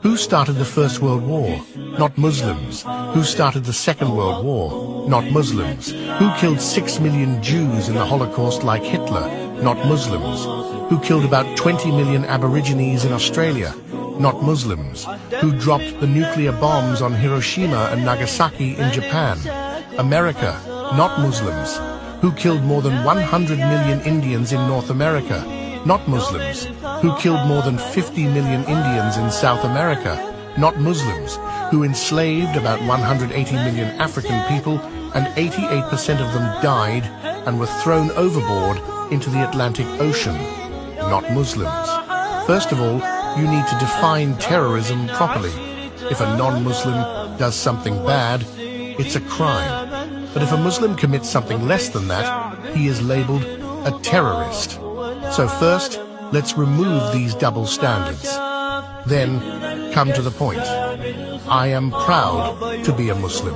Who started the First World War? Not Muslims. Who started the Second World War? Not Muslims. Who killed 6 million Jews in the Holocaust like Hitler? Not Muslims. Who killed about 20 million Aborigines in Australia? Not Muslims. Who dropped the nuclear bombs on Hiroshima and Nagasaki in Japan? America. Not Muslims. Who killed more than 100 million Indians in North America? Not Muslims. Who killed more than 50 million Indians in South America? Not Muslims. Who enslaved about 180 million African people, and 88% of them died and were thrown overboard into the Atlantic Ocean? Not Muslims. First of all, you need to define terrorism properly. If a non-Muslim does something bad, it's a crime. But if a Muslim commits something less than that, he is labeled a terrorist. So first, let's remove these double standards. Then, come to the point. I am proud to be a Muslim.